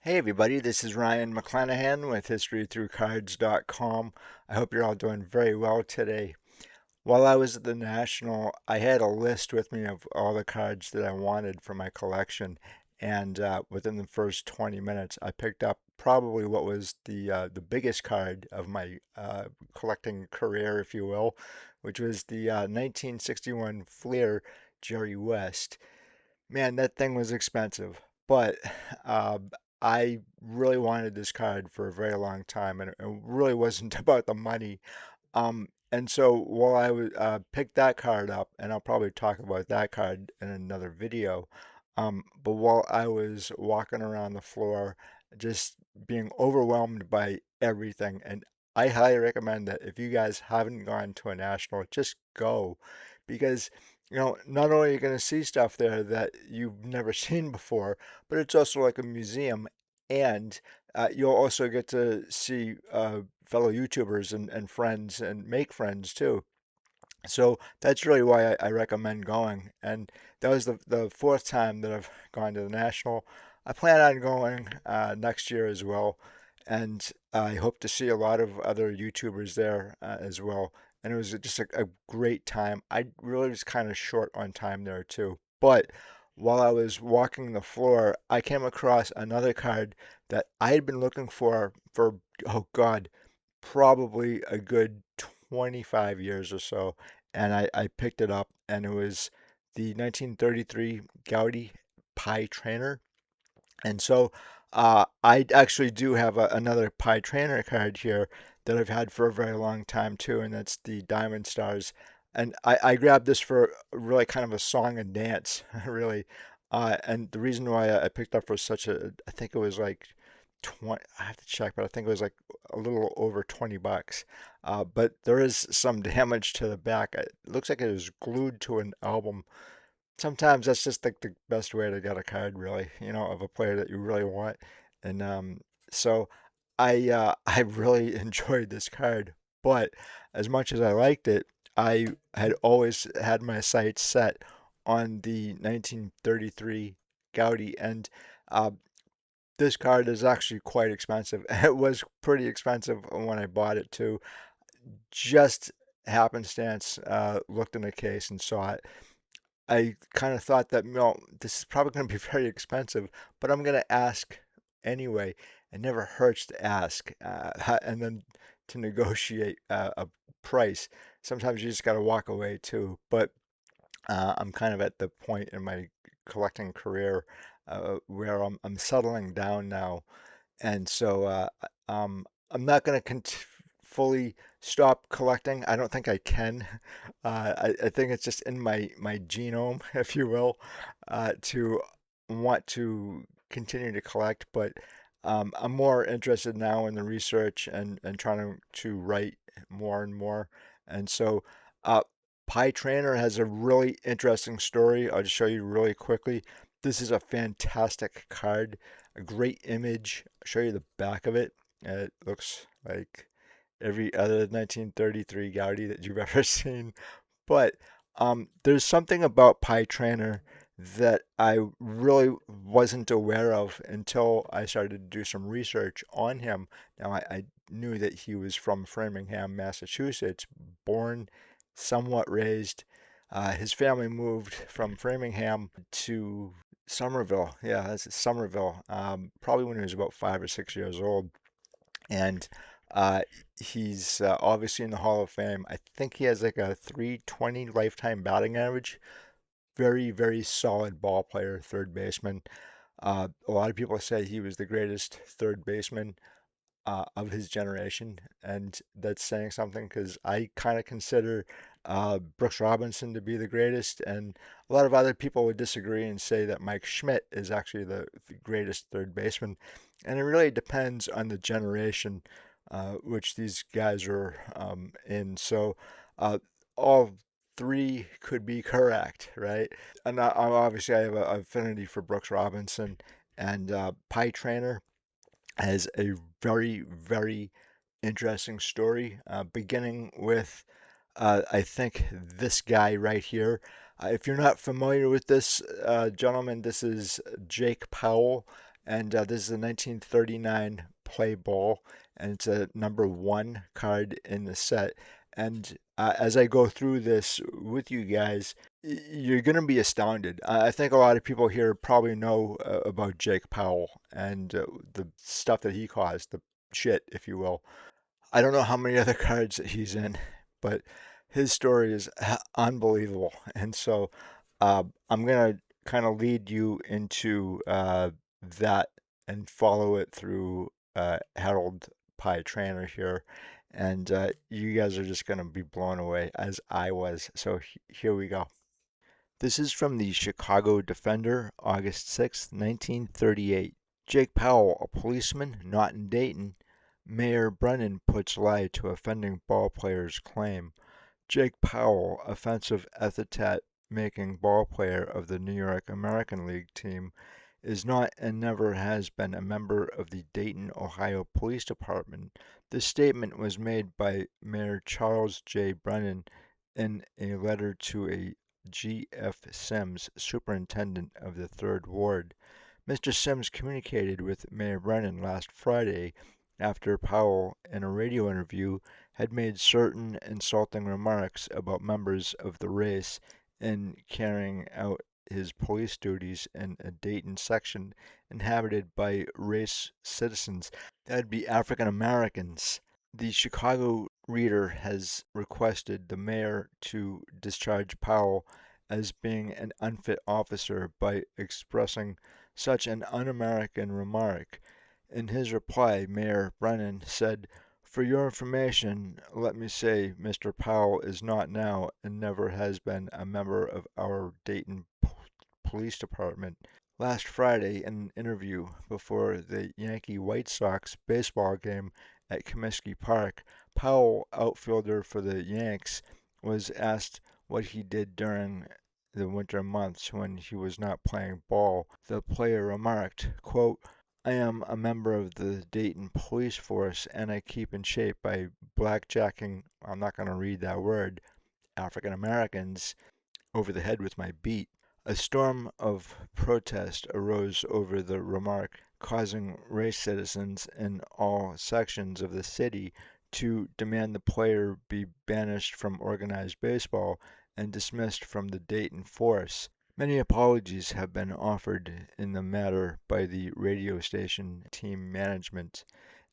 Hey everybody, this is Ryan McClanahan with HistoryThroughCards.com. I hope you're all doing very well today. While I was at the National, I had a list with me of all the cards that I wanted for my collection, and within the first 20 minutes, I picked up probably what was the biggest card of my collecting career, if you will, which was the 1961 Fleer Jerry West. Man, that thing was expensive, but um, I really wanted this card for a very long time, and it really wasn't about the money. And so while I would pick that card up, and I'll probably talk about that card in another video, but while I was walking around the floor, just being overwhelmed by everything, and I highly recommend that if you guys haven't gone to a national, just go, because not only are you going to see stuff there that you've never seen before, but it's also like a museum, and you'll also get to see fellow YouTubers and friends and make friends too. So that's really why I recommend going. And that was the fourth time that I've gone to the National. I plan on going next year as well. And I hope to see a lot of other YouTubers there as well. And it was just a great time. I really was kind of short on time there too. But while I was walking the floor, I came across another card that I had been looking for, oh God, probably a good 25 years or so, and I picked it up, and it was the 1933 Gaudi Pie Traynor. And so I actually do have another Pie Traynor card here that I've had for a very long time too, and that's the Diamond Stars. And I grabbed this for really kind of a song and dance, really. And the reason why I picked up for such I think it was like 20, I have to check, but I think it was like a little over 20 bucks. But there is some damage to the back. It looks like it was glued to an album. Sometimes that's just like the best way to get a card, really, of a player that you really want. And so I really enjoyed this card, but as much as I liked it, I had always had my sights set on the 1933 Gaudi, and uh, this card is actually quite expensive. It was pretty expensive when I bought it too. Just happenstance, looked in the case and saw it. I kind of thought that, this is probably going to be very expensive, but I'm going to ask anyway. It never hurts to ask, and then to negotiate a price. Sometimes you just got to walk away too. But I'm kind of at the point in my collecting career where I'm settling down now, and so I'm not going to fully stop collecting. I don't think I can. I think it's just in my genome, if you will, to want to continue to collect. But I'm more interested now in the research and trying to write more and more. And so uh, Pie Traynor has a really interesting story. I'll just show you really quickly. This is a fantastic card, a great image. I'll show you the back of it. It looks like every other 1933 Gaudi that you've ever seen. But there's something about Pie Traynor that I really wasn't aware of until I started to do some research on him. Now, I knew that he was from Framingham, Massachusetts, born, somewhat raised. His family moved from Framingham to Somerville. Yeah, that's Somerville. Probably when he was about 5 or 6 years old. And uh, he's obviously in the Hall of Fame. I think he has like a 320 lifetime batting average. Very, very solid ball player, third baseman. A lot of people say he was the greatest third baseman of his generation, and that's saying something because I kind of consider Brooks Robinson to be the greatest, and a lot of other people would disagree and say that Mike Schmidt is actually the greatest third baseman, and it really depends on the generation which these guys are in. So uh, all three could be correct, right? And obviously I have an affinity for Brooks Robinson and Pie Traynor has a very, very interesting story, beginning with, I think, this guy right here. If you're not familiar with this gentleman, this is Jake Powell, And this is a 1939 play ball, and it's a number one card in the set. And as I go through this with you guys, you're going to be astounded. I think a lot of people here probably know about Jake Powell and the stuff that he caused, the shit, if you will. I don't know how many other cards that he's in, but his story is unbelievable. And so I'm going to kind of lead you into that and follow it through Harold Pie Traynor here. And you guys are just going to be blown away as I was. So here we go. This is from the Chicago Defender, August 6, 1938. Jake Powell, a policeman not in Dayton. Mayor Brennan puts lie to offending ballplayer's claim. Jake Powell, offensive epithet-making ballplayer of the New York American League team, is not and never has been a member of the Dayton, Ohio Police Department. This statement was made by Mayor Charles J. Brennan in a letter to a G. F. Sims, superintendent of the 3rd Ward. Mr. Sims communicated with Mayor Brennan last Friday after Powell, in a radio interview, had made certain insulting remarks about members of the race in carrying out his police duties in a Dayton section inhabited by race citizens, that'd be African Americans. The Chicago Reader has requested the mayor to discharge Powell as being an unfit officer by expressing such an un American remark. In his reply, Mayor Brennan said, "For your information, let me say Mr. Powell is not now and never has been a member of our Dayton Police Department." Last Friday, in an interview before the Yankee White Sox baseball game at Comiskey Park, Powell, outfielder for the Yanks, was asked what he did during the winter months when he was not playing ball. The player remarked, quote, "I am a member of the Dayton police force and I keep in shape by blackjacking, I'm not going to read that word, African Americans over the head with my beat." A storm of protest arose over the remark, causing race citizens in all sections of the city to demand the player be banished from organized baseball and dismissed from the Dayton force. Many apologies have been offered in the matter by the radio station team management,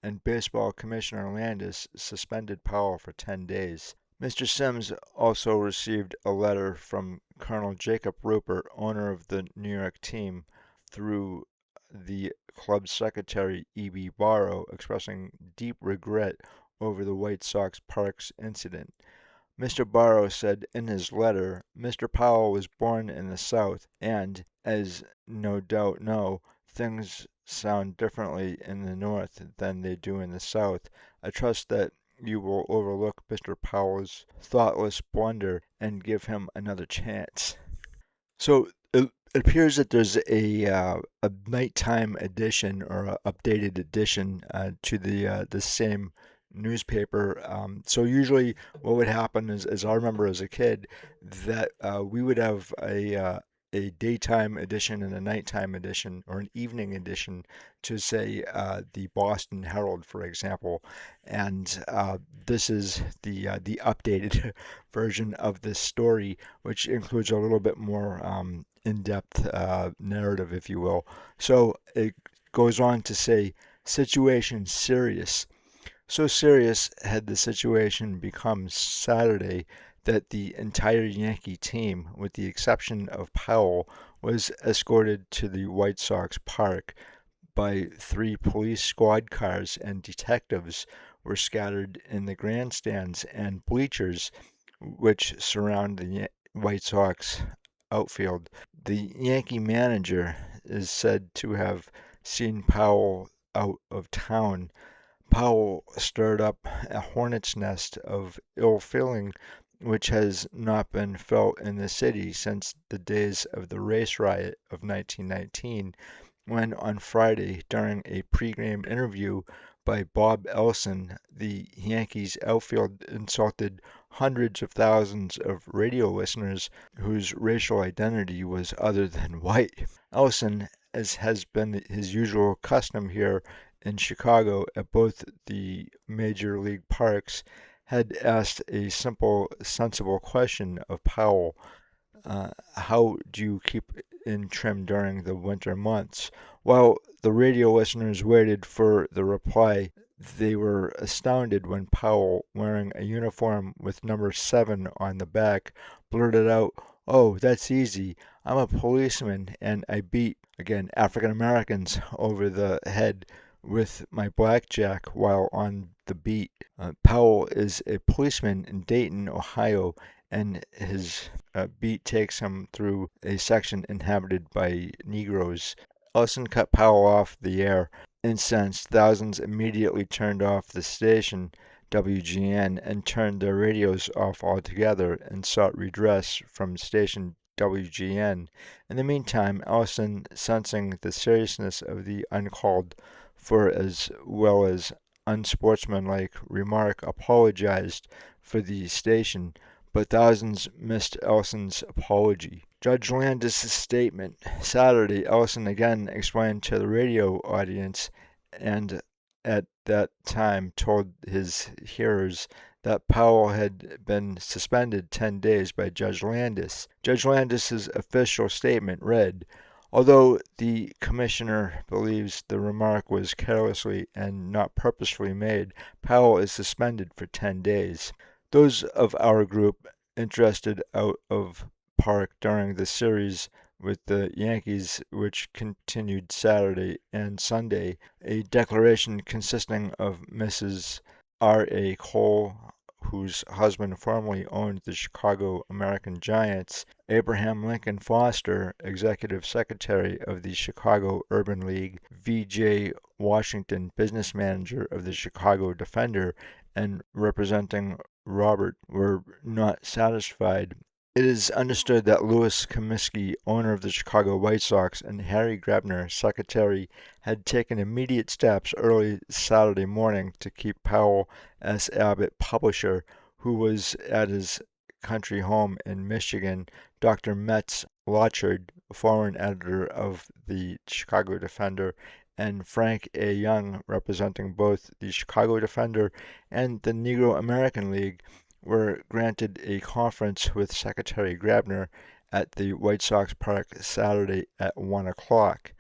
and Baseball Commissioner Landis suspended Powell for 10 days. Mr. Sims also received a letter from Colonel Jacob Rupert, owner of the New York team, through the club secretary E.B. Barrow, expressing deep regret over the White Sox Parks incident. Mr. Barrow said in his letter, "Mr. Powell was born in the South, and, as no doubt know, things sound differently in the North than they do in the South. I trust that you will overlook Mr. Powell's thoughtless blunder and give him another chance." So it appears that there's a nighttime edition or a updated edition to the same newspaper. So usually what would happen is, as I remember as a kid, that we would have a daytime edition and a nighttime edition or an evening edition to say the Boston Herald, for example. And this is the updated version of this story, which includes a little bit more in-depth narrative, if you will. So it goes on to say, "Situation serious." So serious had the situation become Saturday that the entire Yankee team, with the exception of Powell, was escorted to the White Sox park by 3 police squad cars, and detectives were scattered in the grandstands and bleachers which surround the White Sox outfield. The Yankee manager is said to have seen Powell out of town. Powell stirred up a hornet's nest of ill feeling which has not been felt in the city since the days of the race riot of 1919, when on Friday, during a pregame interview by Bob Elson, the Yankees outfield insulted hundreds of thousands of radio listeners whose racial identity was other than white. Elson as has been his usual custom here in Chicago at both the major league parks, had asked a simple, sensible question of Powell. How do you keep in trim during the winter months? While the radio listeners waited for the reply, they were astounded when Powell, wearing a uniform with number 7 on the back, blurted out, "Oh, that's easy. I'm a policeman and I beat, again, African Americans over the head with my blackjack while on the beat." Powell is a policeman in Dayton, Ohio, and his beat takes him through a section inhabited by Negroes. Ellison cut Powell off the air. Incensed, thousands immediately turned off the station, WGN, and turned their radios off altogether and sought redress from station WGN. In the meantime, Ellison, sensing the seriousness of the uncalled for as well as unsportsmanlike remark, apologized for the station, but thousands missed Ellison's apology. Judge Landis' statement. Saturday, Ellison again explained to the radio audience and at that time told his hearers that Powell had been suspended 10 days by Judge Landis. Judge Landis's official statement read, "Although the commissioner believes the remark was carelessly and not purposefully made, Powell is suspended for 10 days. Those of our group interested out of park during the series with the Yankees, which continued Saturday and Sunday, a declaration consisting of Mrs. R. A. Cole, whose husband formerly owned the Chicago American Giants, Abraham Lincoln Foster, executive secretary of the Chicago Urban League, V.J. Washington, business manager of the Chicago Defender, and representing Robert, were not satisfied. It is understood that Louis Comiskey, owner of the Chicago White Sox, and Harry Grabner, secretary, had taken immediate steps early Saturday morning to keep Powell S. Abbott, publisher, who was at his country home in Michigan, Dr. Metz Lochard, foreign editor of the Chicago Defender, and Frank A. Young, representing both the Chicago Defender and the Negro American League, were granted a conference with Secretary Grabner at the White Sox Park Saturday at 1 o'clock.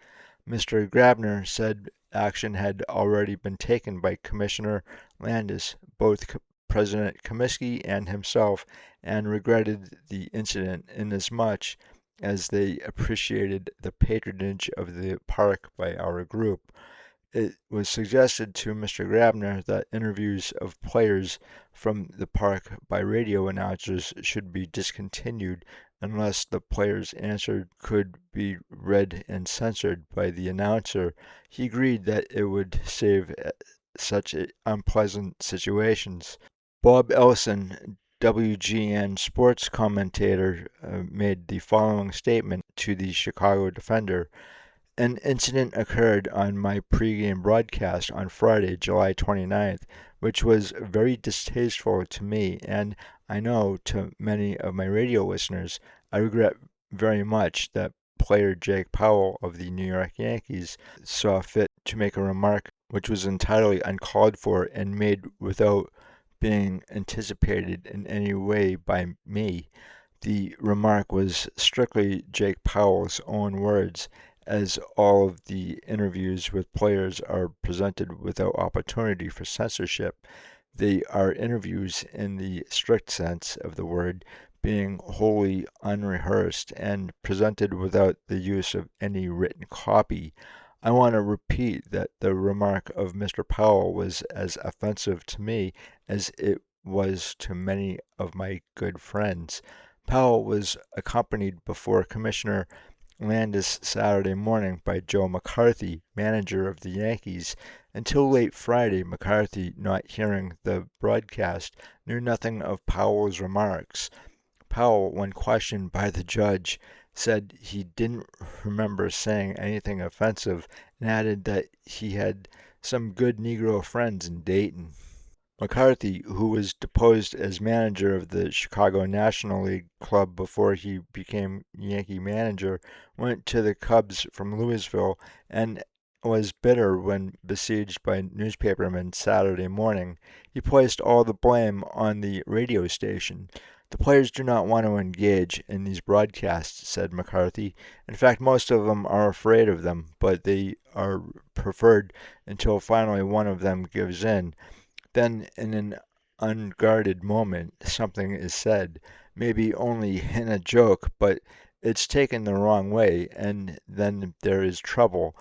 Mr. Grabner said action had already been taken by Commissioner Landis, both President Comiskey and himself, and regretted the incident inasmuch as they appreciated the patronage of the park by our group. It was suggested to Mr. Grabner that interviews of players from the park by radio announcers should be discontinued unless the player's answer could be read and censored by the announcer. He agreed that it would save such unpleasant situations. Bob Ellison, WGN sports commentator, made the following statement to the Chicago Defender. An incident occurred on my pregame broadcast on Friday, July 29th, which was very distasteful to me and, I know, to many of my radio listeners. I regret very much that player Jake Powell of the New York Yankees saw fit to make a remark which was entirely uncalled for and made without being anticipated in any way by me. The remark was strictly Jake Powell's own words, as all of the interviews with players are presented without opportunity for censorship. They are interviews in the strict sense of the word, being wholly unrehearsed and presented without the use of any written copy. I want to repeat that the remark of Mr. Powell was as offensive to me as it was to many of my good friends. Powell was accompanied before Commissioner Landis Saturday morning by Joe McCarthy, manager of the Yankees. Until late Friday, McCarthy, not hearing the broadcast, knew nothing of Powell's remarks. Powell, when questioned by the judge, said he didn't remember saying anything offensive and added that he had some good Negro friends in Dayton. McCarthy, who was deposed as manager of the Chicago National League club before he became Yankee manager, went to the Cubs from Louisville and was bitter when besieged by newspapermen Saturday morning. He placed all the blame on the radio station. The players do not want to engage in these broadcasts, said McCarthy. In fact, most of them are afraid of them, but they are preferred until finally one of them gives in. Then, in an unguarded moment, something is said, maybe only in a joke, but it's taken the wrong way, and then there is trouble.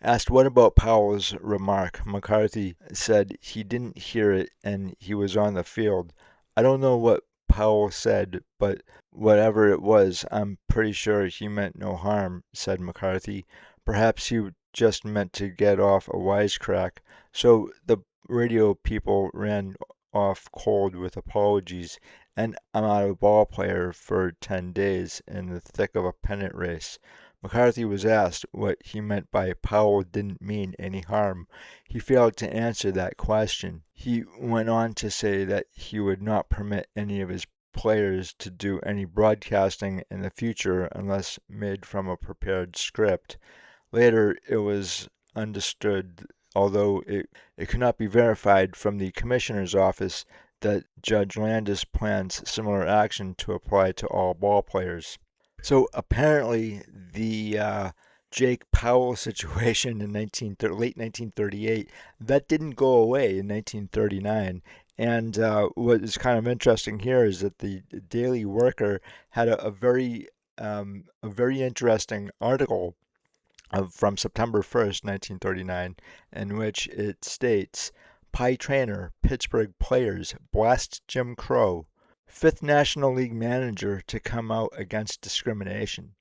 Asked what about Powell's remark, McCarthy said he didn't hear it and he was on the field. I don't know what Powell said, but whatever it was, I'm pretty sure he meant no harm, said McCarthy. Perhaps he just meant to get off a wisecrack. So the radio people ran off cold with apologies, and I'm out of ball player for 10 days in the thick of a pennant race. McCarthy was asked what he meant by Powell didn't mean any harm. He failed to answer that question. He went on to say that he would not permit any of his players to do any broadcasting in the future unless made from a prepared script. Later, it was understood, although it could not be verified from the commissioner's office, that Judge Landis plans similar action to apply to all ball players. So apparently, the Jake Powell situation in late 1938 that didn't go away in 1939. And what is kind of interesting here is that the Daily Worker had a very interesting article from September 1st, 1939, in which it states, Pie Traynor, Pittsburgh players blast Jim Crow. Fifth National League manager to come out against discrimination.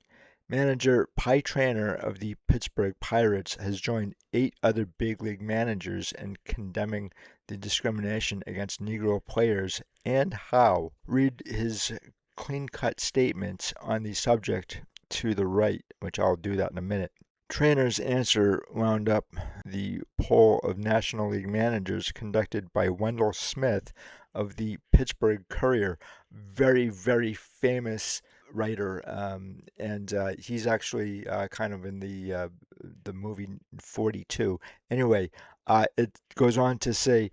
Manager Pie Traynor of the Pittsburgh Pirates has joined 8 other big league managers in condemning the discrimination against Negro players and how. Read his clean-cut statements on the subject to the right, which I'll do that in a minute. Traynor's answer wound up the poll of National League managers conducted by Wendell Smith of the Pittsburgh Courier. Very, very famous writer, and he's actually kind of in the movie 42. Anyway, it goes on to say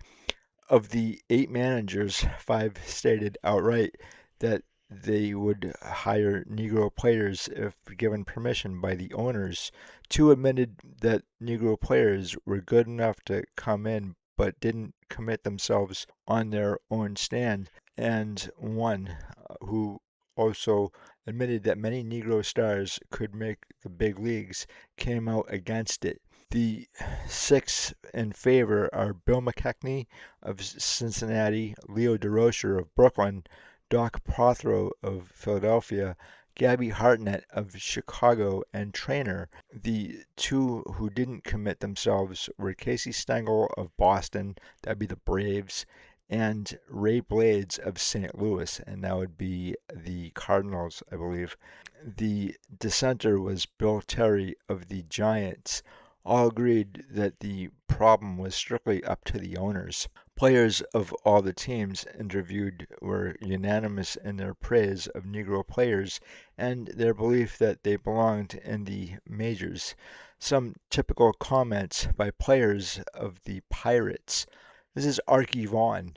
of the 8 managers, 5 stated outright that they would hire Negro players if given permission by the owners. 2 admitted that Negro players were good enough to come in but didn't commit themselves on their own stand, and 1 who also admitted that many Negro stars could make the big leagues came out against it. The 6 in favor are Bill McKechnie of Cincinnati, Leo DeRocher of Brooklyn, Doc Prothro of Philadelphia, Gabby Hartnett of Chicago, and Traynor. The 2 who didn't commit themselves were Casey Stengel of Boston, that'd be the Braves, and Ray Blades of St. Louis, and that would be the Cardinals, I believe. The dissenter was Bill Terry of the Giants. All agreed that the problem was strictly up to the owners. Players of all the teams interviewed were unanimous in their praise of Negro players and their belief that they belonged in the majors. Some typical comments by players of the Pirates. This is Archie Vaughan.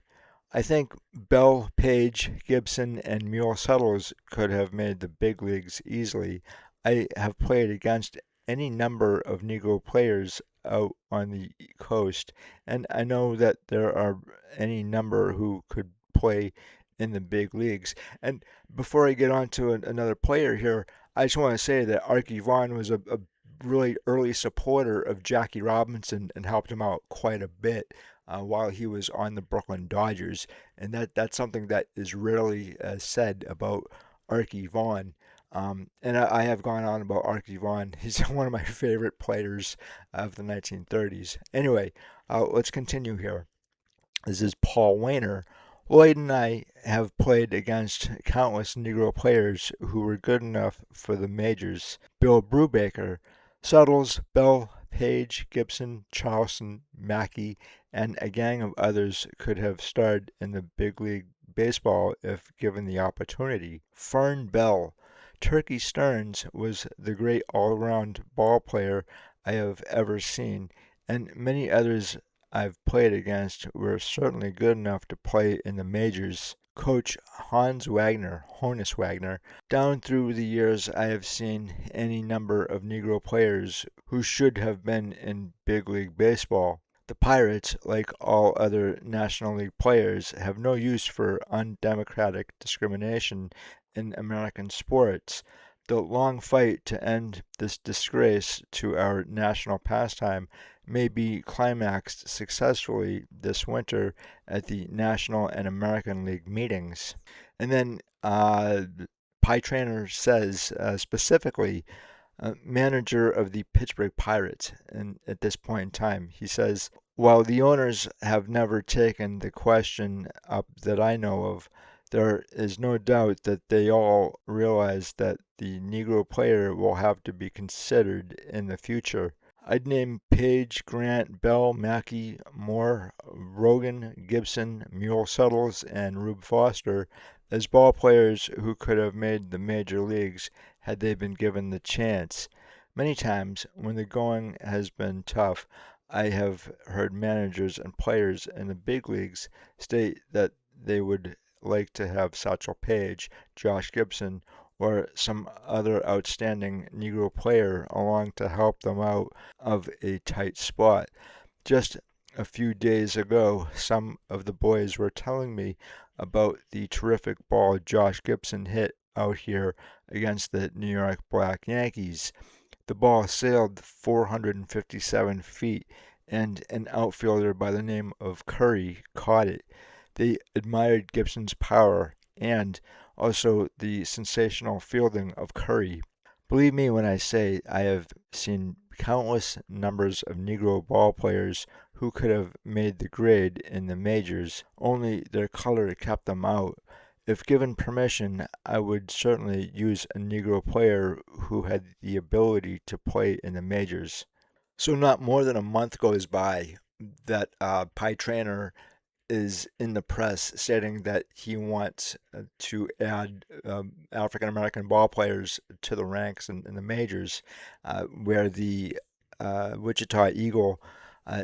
I think Bell, Page, Gibson, and Mule Suttles could have made the big leagues easily. I have played against any number of Negro players out on the coast, and I know that there are any number who could play in the big leagues. And before I get on to another player here, I just want to say that Archie Vaughan was a really early supporter of Jackie Robinson and helped him out quite a bit while he was on the Brooklyn Dodgers. And that's something that is rarely said about Archie Vaughan. And I have gone on about Archie Vaughan. He's one of my favorite players of the 1930s. Anyway, let's continue here. This is Paul Wainer. Lloyd and I have played against countless Negro players who were good enough for the majors. Bill Brubaker, Suttles, Bell, Page, Gibson, Charleston, Mackey, and a gang of others could have starred in the big league baseball if given the opportunity. Fern Bell. Turkey Stearns was the great all-around ball player I have ever seen, and many others I've played against were certainly good enough to play in the majors. Coach Honus Wagner. Down through the years, I have seen any number of Negro players who should have been in big league baseball. The Pirates, like all other National League players, have no use for undemocratic discrimination in American sports. The long fight to end this disgrace to our national pastime may be climaxed successfully this winter at the National and American League meetings. And then Pie Traynor says specifically, manager of the Pittsburgh Pirates, and at this point in time, he says, while the owners have never taken the question up that I know of, there is no doubt that they all realize that the Negro player will have to be considered in the future. I'd name Page, Grant, Bell, Mackey, Moore, Rogan, Gibson, Mule Suttles, and Rube Foster as ball players who could have made the major leagues had they been given the chance. Many times, when the going has been tough, I have heard managers and players in the big leagues state that they would like to have Satchel Paige, Josh Gibson, or some other outstanding Negro player along to help them out of a tight spot. Just a few days ago, some of the boys were telling me about the terrific ball Josh Gibson hit out here against the New York Black Yankees. The ball sailed 457 feet, and an outfielder by the name of Curry caught it. They admired Gibson's power and also the sensational fielding of Curry. Believe me when I say I have seen countless numbers of Negro ball players who could have made the grade in the majors, only their color kept them out. If given permission, I would certainly use a Negro player who had the ability to play in the majors. So not more than a month goes by that Pie Traynor is in the press stating that he wants to add African American ball players to the ranks in the majors, where the Wichita Eagle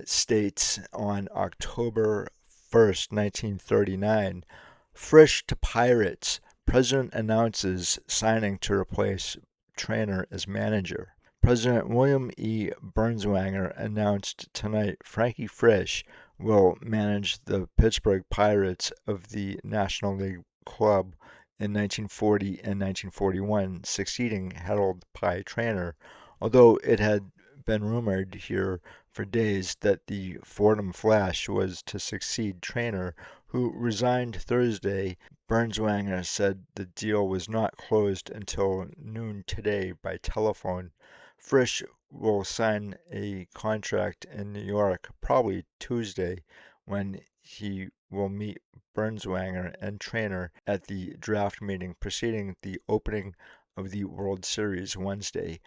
states on October 1st, 1939, Frisch to Pirates. President announces signing to replace Traynor as manager. President William E. Bernswanger announced tonight Frankie Frisch will manage the Pittsburgh Pirates of the National League Club in 1940 and 1941, succeeding Harold Pie Traynor, although it had been rumored here for days that the Fordham Flash was to succeed Traynor, who resigned Thursday. Bernswanger said the deal was not closed until noon today by telephone. Frisch will sign a contract in New York probably Tuesday when he will meet Bernswanger and Traynor at the draft meeting preceding the opening of the World Series Wednesday.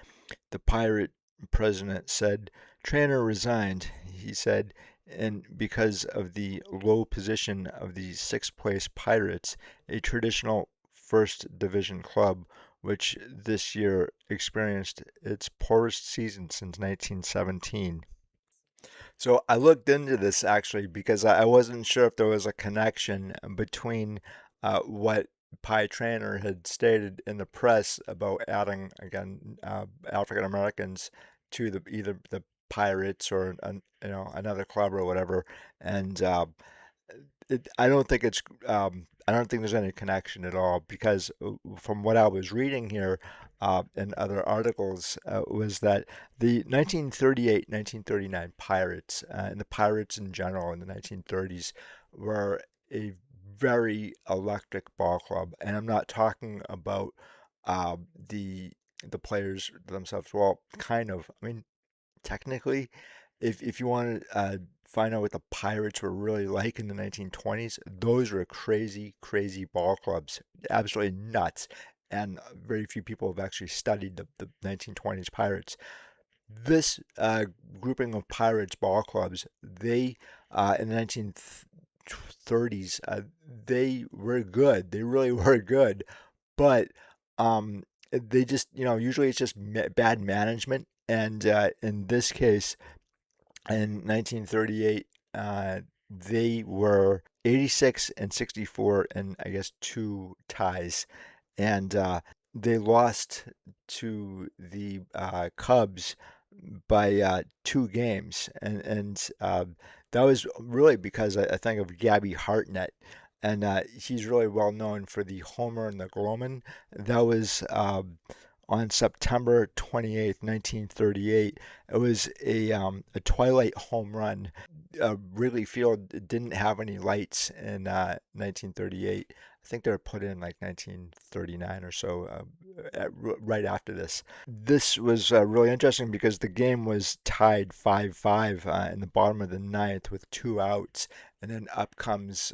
The Pirate president said Traynor resigned, he said, and because of the low position of the sixth place Pirates, a traditional first division club, which this year experienced its poorest season since 1917. So I looked into this actually because I wasn't sure if there was a connection between what Pie Traynor had stated in the press about adding again African Americans to the either the Pirates or another club or whatever, and I don't think I don't think there's any connection at all because from what I was reading here in other articles was that the 1938-1939 Pirates and the Pirates in general in the 1930s were a very electric ball club, and I'm not talking about uh, the the players themselves. Well, kind of. I mean, technically, if you want to find out what the Pirates were really like in the 1920s, those were crazy, crazy ball clubs, absolutely nuts. And very few people have actually studied the 1920s Pirates. This grouping of Pirates ball clubs, they in the 1930s, they were good. They really were good, but um, they just, usually it's just bad management. And in this case, in 1938, they were 86 and 64, and I guess two ties, and they lost to the Cubs by 2 games, and that was really because I think of Gabby Hartnett, and he's really well known for the homer and the Gloman. That was on September 28th, 1938. It was a twilight home run. Wrigley Field didn't have any lights in 1938. I think they were put in like 1939 or so, right after this. This was really interesting because the game was tied 5-5 in the bottom of the ninth with 2 outs, and then up comes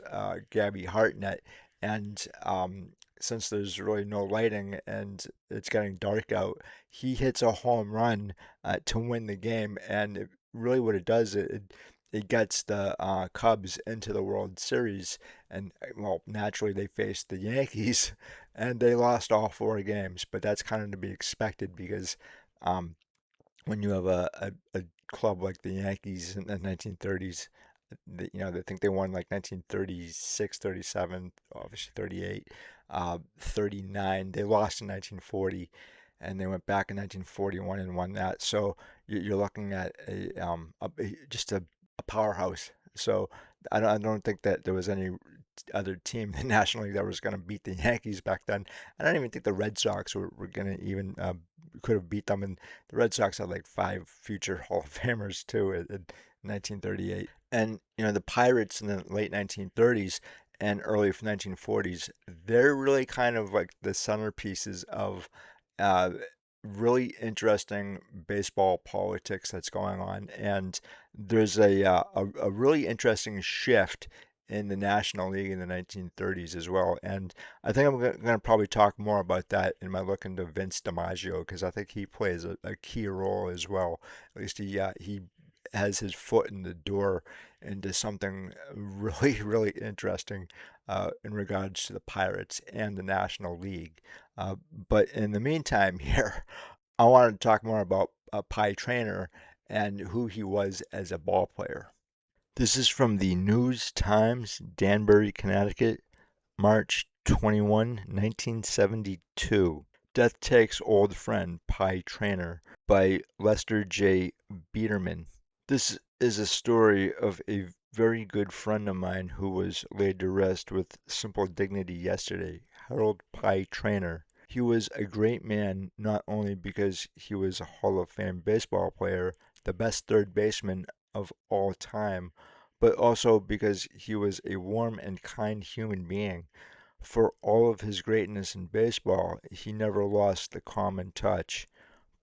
Gabby Hartnett, and since there's really no lighting and it's getting dark out, he hits a home run to win the game, and really what it does, it gets the Cubs into the World Series, and well, naturally they faced the Yankees, and they lost all 4 games, but that's kind of to be expected because um, when you have a club like the Yankees in the 1930s, they think they won like 1936, 37, obviously 38, 39. They lost in 1940, and they went back in 1941 and won that. So you're looking at just a powerhouse. So I don't think that there was any other team in the National League that was going to beat the Yankees back then. I don't even think the Red Sox were going to even could have beat them. And the Red Sox had like 5 future Hall of Famers too in 1938. And the Pirates in the late 1930s and early 1940s, they're really kind of like the centerpieces of uh, really interesting baseball politics that's going on. And there's a really interesting shift in the National League in the 1930s as well. And I think I'm going to probably talk more about that in my look into Vince DiMaggio because I think he plays a key role as well. At least he has his foot in the door into something really, really interesting in regards to the Pirates and the National League. But in the meantime, here, I wanted to talk more about Pie Traynor and who he was as a ball player. This is from the News Times, Danbury, Connecticut, March 21, 1972. Death Takes Old Friend, Pie Traynor by Lester J. Biederman. This is a story of a very good friend of mine who was laid to rest with simple dignity yesterday, Harold Pie Traynor. He was a great man not only because he was a Hall of Fame baseball player, the best third baseman of all time, but also because he was a warm and kind human being. For all of his greatness in baseball, he never lost the common touch.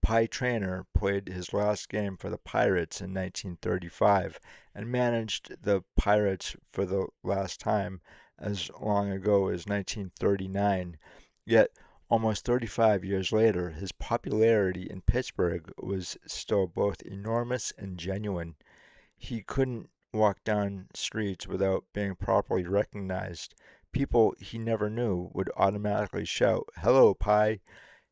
Pie Traynor played his last game for the Pirates in 1935 and managed the Pirates for the last time as long ago as 1939. Yet, almost 35 years later, his popularity in Pittsburgh was still both enormous and genuine. He couldn't walk down streets without being properly recognized. People he never knew would automatically shout, "Hello, Pie,"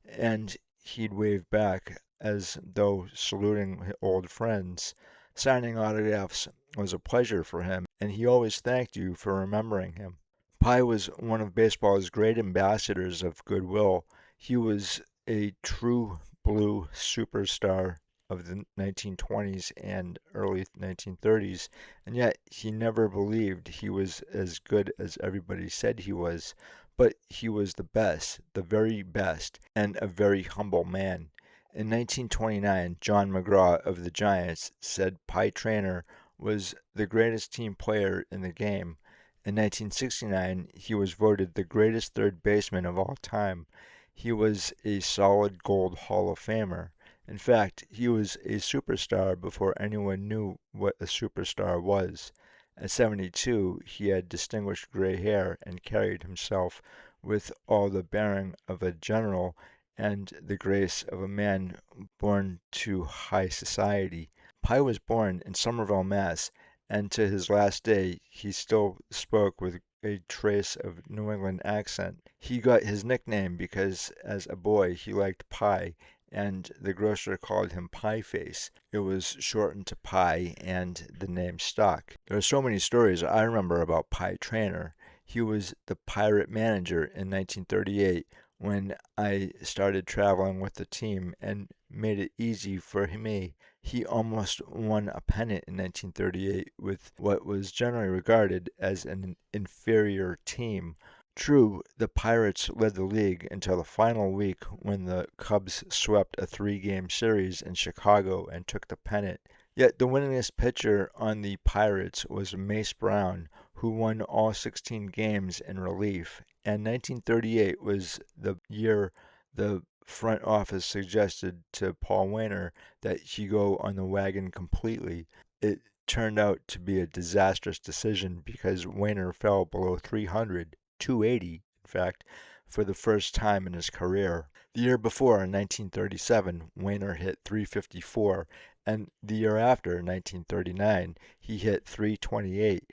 and he'd wave back as though saluting old friends. Signing autographs was a pleasure for him, and he always thanked you for remembering him. Pye was one of baseball's great ambassadors of goodwill. He was a true blue superstar of the 1920s and early 1930s, and yet he never believed he was as good as everybody said he was. But he was the best, the very best, and a very humble man. In 1929, John McGraw of the Giants said Pie Traynor was the greatest team player in the game. In 1969, he was voted the greatest third baseman of all time. He was a solid gold Hall of Famer. In fact, he was a superstar before anyone knew what a superstar was. At 72, he had distinguished gray hair and carried himself with all the bearing of a general and the grace of a man born to high society. Pye was born in Somerville, Mass., and to his last day he still spoke with a trace of New England accent. He got his nickname because as a boy he liked pie, and the grocer called him Pie Face. It was shortened to Pie, and the name stuck. There are so many stories I remember about Pie Traynor. He was the pirate manager in 1938 when I started traveling with the team and made it easy for me. He almost won a pennant in 1938 with what was generally regarded as an inferior team. True, the Pirates led the league until the final week when the Cubs swept a three-game series in Chicago and took the pennant. Yet the winningest pitcher on the Pirates was Mace Brown, who won all 16 games in relief, and 1938 was the year the front office suggested to Paul Waner that he go on the wagon completely. It turned out to be a disastrous decision because Waner fell below 300, 280 in fact, for the first time in his career. The year before, in 1937, Waner hit 354, and the year after, 1939, he hit 328.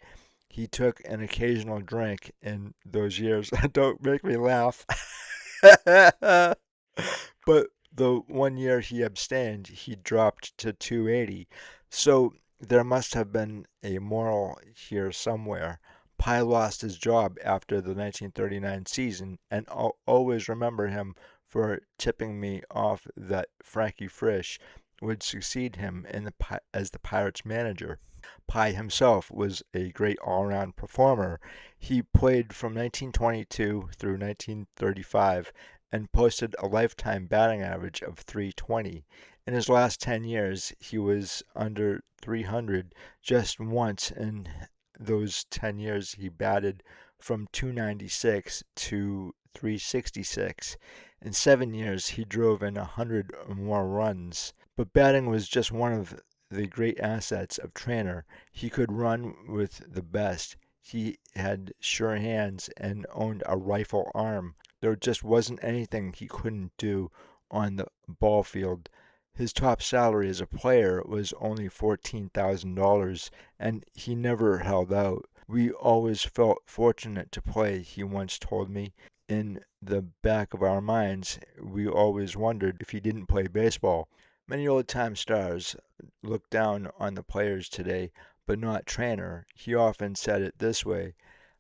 He took an occasional drink in those years. Don't make me laugh. But the one year he abstained, he dropped to 280. So there must have been a moral here somewhere. Pye lost his job after the 1939 season, and I'll always remember him for tipping me off that Frankie Frisch would succeed him as the Pirates manager. Pye himself was a great all-around performer. He played from 1922 through 1935 and posted a lifetime batting average of 320. In his last 10 years, he was under 300 just once. In those 10 years, he batted from 296 to 366. In 7 years, he drove in 100 or more runs. But batting was just one of the great assets of Traynor. He could run with the best. He had sure hands and owned a rifle arm. There just wasn't anything he couldn't do on the ball field. His top salary as a player was only $14,000, and he never held out. We always felt fortunate to play, he once told me. In the back of our minds, we always wondered if he didn't play baseball. Many old-time stars look down on the players today, but not Traynor. He often said it this way: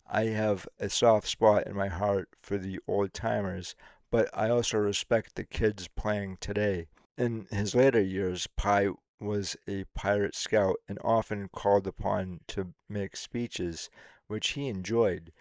I have a soft spot in my heart for the old-timers, but I also respect the kids playing today. In his later years, Pye was a pirate scout and often called upon to make speeches, which he enjoyed.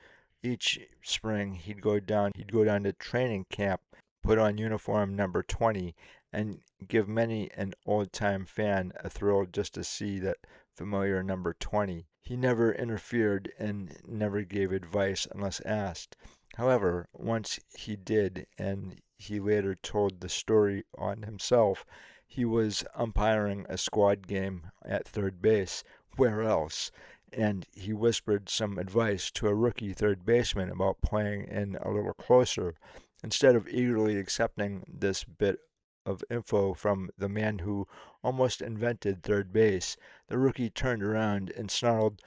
Each spring he'd go down to training camp, put on uniform number 20, and give many an old-time fan a thrill just to see that familiar number 20. He never interfered and never gave advice unless asked. However, once he did, and he later told the story on himself. He was umpiring a squad game at third base. Where else? And he whispered some advice to a rookie third baseman about playing in a little closer. Instead of eagerly accepting this bit of info from the man who almost invented third base, the rookie turned around and snarled,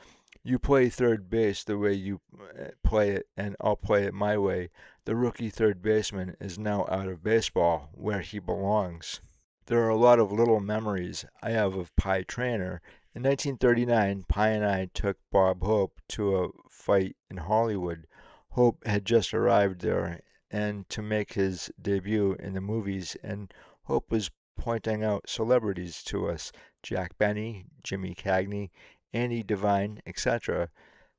"You play third base the way you play it, and I'll play it my way." The rookie third baseman is now out of baseball, where he belongs. There are a lot of little memories I have of Pie Traynor. In 1939, Pie and I took Bob Hope to a fight in Hollywood. Hope had just arrived there and to make his debut in the movies, and Hope was pointing out celebrities to us: Jack Benny, Jimmy Cagney, Andy Devine, etc.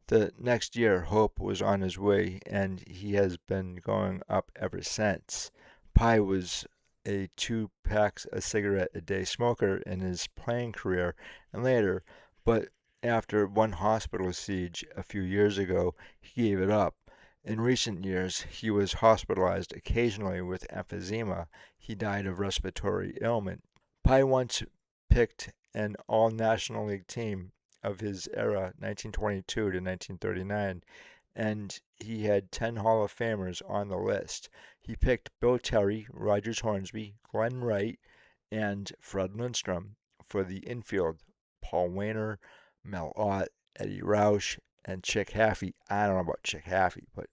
The next year, Hope was on his way, and he has been going up ever since. Pye was a 2 packs a cigarette a day smoker in his playing career and later, but after one hospital siege a few years ago, he gave it up. In recent years, he was hospitalized occasionally with emphysema. He died of respiratory ailment. Pye once picked an all-National League team of his era, 1922 to 1939, and he had 10 Hall of Famers on the list. He picked Bill Terry, Rogers Hornsby, Glenn Wright, and Fred Lindstrom for the infield. Paul Wainer, Mel Ott, Eddie Roush, and Chick Haffey. I don't know about Chick Haffey, but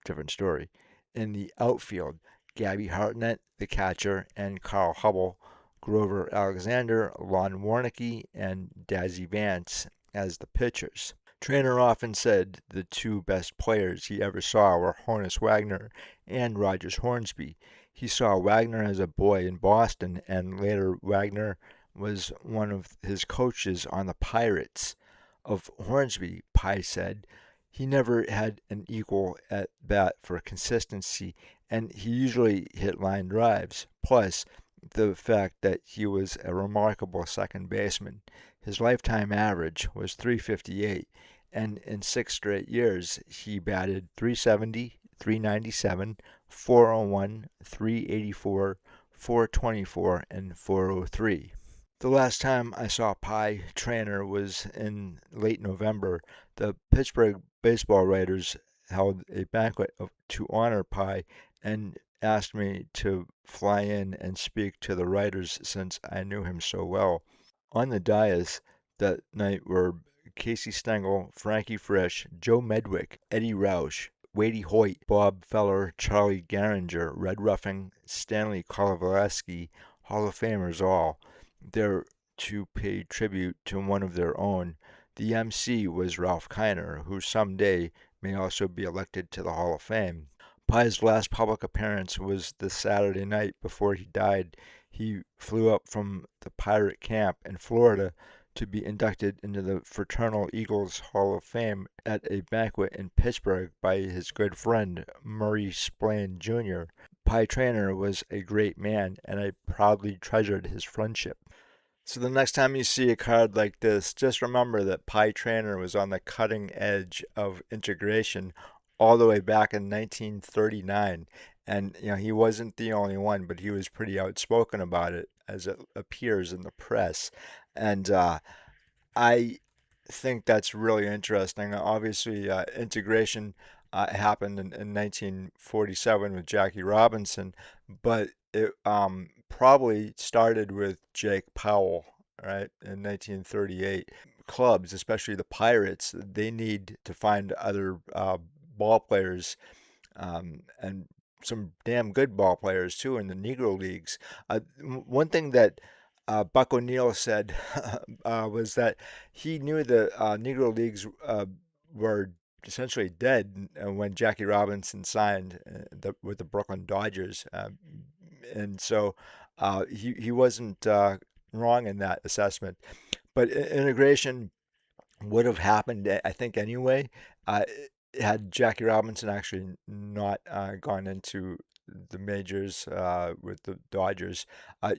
different story. In the outfield, Gabby Hartnett, the catcher, and Carl Hubble, Grover Alexander, Lon Warnicki, and Dazzy Vance as the pitchers. Traynor often said the two best players he ever saw were Honus Wagner and Rogers Hornsby. He saw Wagner as a boy in Boston, and later Wagner was one of his coaches on the Pirates. Of Hornsby, Pye said, he never had an equal at bat for consistency, and he usually hit line drives. Plus, the fact that he was a remarkable second baseman. His lifetime average was 358, and in 6 straight years, he batted 370, 397, 401, 384, 424, and 403. The last time I saw Pie Traynor was in late November. The Pittsburgh baseball writers held a banquet to honor Pie and asked me to fly in and speak to the writers since I knew him so well. On the dais that night were Casey Stengel, Frankie Frisch, Joe Medwick, Eddie Roush, Wadey Hoyt, Bob Feller, Charlie Garinger, Red Ruffing, Stanley Kovalevsky, Hall of Famers all, there to pay tribute to one of their own. The MC was Ralph Kiner, who someday may also be elected to the Hall of Fame. Pye's last public appearance was the Saturday night before he died. He flew up from the pirate camp in Florida to be inducted into the Fraternal Eagles Hall of Fame at a banquet in Pittsburgh by his good friend Murray Splain Jr. Pie Traynor was a great man, and I proudly treasured his friendship. So the next time you see a card like this, just remember that Pie Traynor was on the cutting edge of integration all the way back in 1939. And he wasn't the only one, but he was pretty outspoken about it, as it appears in the press. And I think that's really interesting. Obviously, integration happened in 1947 with Jackie Robinson, but it probably started with Jake Powell, right, in 1938. Clubs, especially the Pirates, they need to find other ball players, and some damn good ball players too in the Negro leagues. One thing that Buck O'Neill said was that he knew the Negro leagues were essentially dead when Jackie Robinson signed with the Brooklyn Dodgers, and so he wasn't wrong in that assessment. But integration would have happened, I think, anyway, uh, had Jackie Robinson actually not gone into the majors with the Dodgers.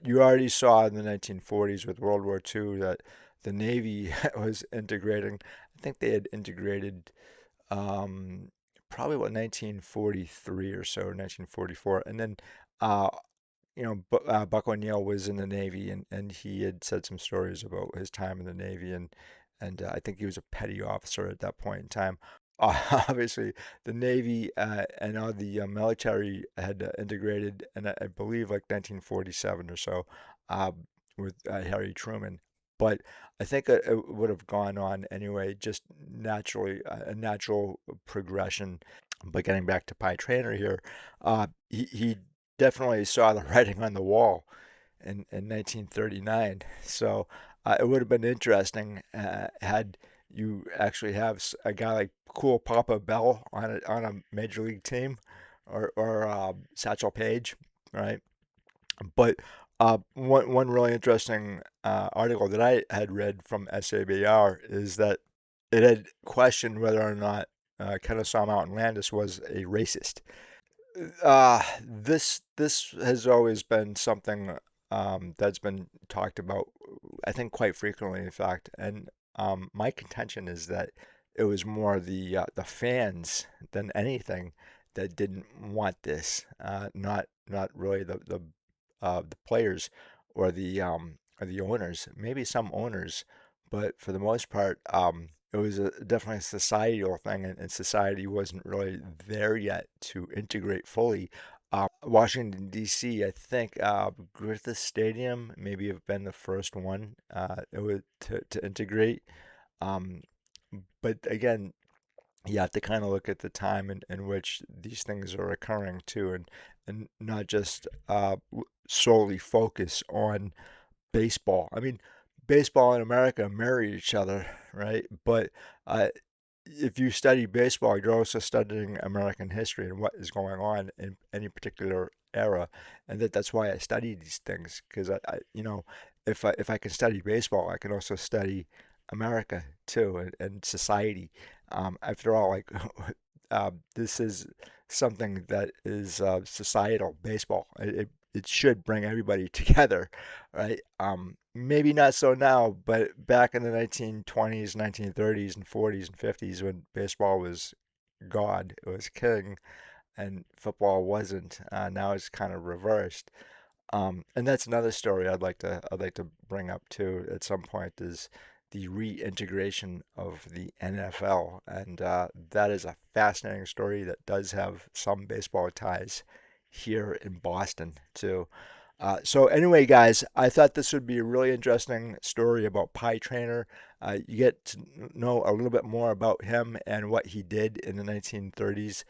You already saw in the 1940s with World War II that the Navy was integrating. I think they had integrated um, probably about 1943 or so, 1944, and then uh, Buck O'Neill was in the Navy, and he had said some stories about his time in the Navy, and I think he was a petty officer at that point in time. Obviously, the Navy and all the military had integrated, and I believe like 1947 or so, uh, with Harry Truman. But I think it would have gone on anyway, just naturally, a natural progression. But getting back to Pie Traynor here, he definitely saw the writing on the wall in 1939. So it would have been interesting had you actually have a guy like Cool Papa Bell on a major league team, or Satchel Paige, right? But one really interesting article that I had read from SABR is that it had questioned whether or not Kennesaw Mountain Landis was a racist. This has always been something that's been talked about, I think, quite frequently, in fact. And my contention is that it was more the fans than anything that didn't want this, not really the players or the owners. Maybe some owners, but for the most part, it was definitely a societal thing, and society wasn't really there yet to integrate fully. Washington, D.C., I think Griffith Stadium maybe have been the first one it would to integrate. Um, but again, you have to kind of look at the time in which these things are occurring too, and not just solely focus on baseball. I mean, baseball and America marry each other, right? But uh, if you study baseball, you're also studying American history and what is going on in any particular era, and that's why I study these things because if I can study baseball, I can also study America too and society. After all, like this is something that is societal baseball. It should bring everybody together, right? Maybe not so now, but back in the 1920s, 1930s, and 40s and 50s when baseball was God, it was king, and football wasn't. Now it's kind of reversed. And that's another story I'd like to bring up too at some point is the reintegration of the NFL, and that is a fascinating story that does have some baseball ties here in Boston too. So anyway, guys, I thought this would be a really interesting story about Pie Traynor. You get to know a little bit more about him and what he did in the 1930s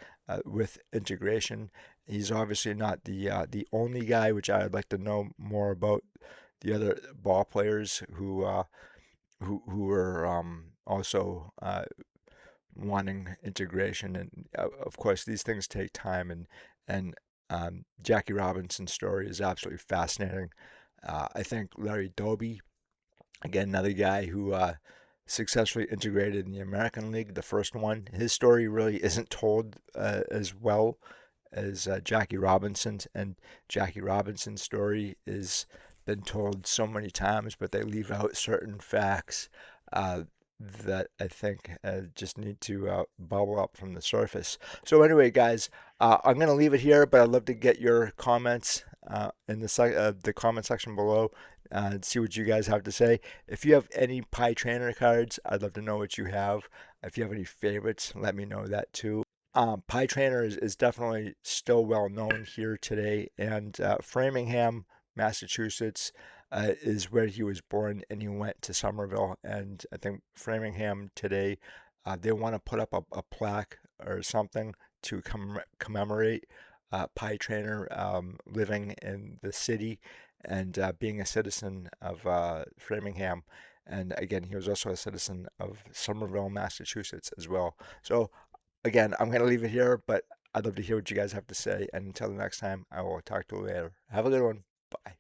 with integration. He's obviously not the only guy, which I would like to know more about the other ball players who were also wanting integration. And of course, these things take time. And Jackie Robinson's story is absolutely fascinating. I think Larry Doby, again, another guy who successfully integrated in the American League, the first one. His story really isn't told as well as Jackie Robinson's, and Jackie Robinson's story is been told so many times, but they leave out certain facts uh, that I think just need to bubble up from the surface. So anyway, guys, I'm going to leave it here, but I'd love to get your comments in the comment section below and see what you guys have to say. If you have any Pie Trainer cards, I'd love to know what you have. If you have any favorites, let me know that too. Pie Traynor is definitely still well known here today, and Framingham, Massachusetts, is where he was born, and he went to Somerville. And I think Framingham today, they want to put up a plaque or something to commemorate Pie Traynor living in the city and being a citizen of Framingham. And again, he was also a citizen of Somerville, Massachusetts as well. So again, I'm going to leave it here, but I'd love to hear what you guys have to say. And until the next time, I will talk to you later. Have a good one. Bye.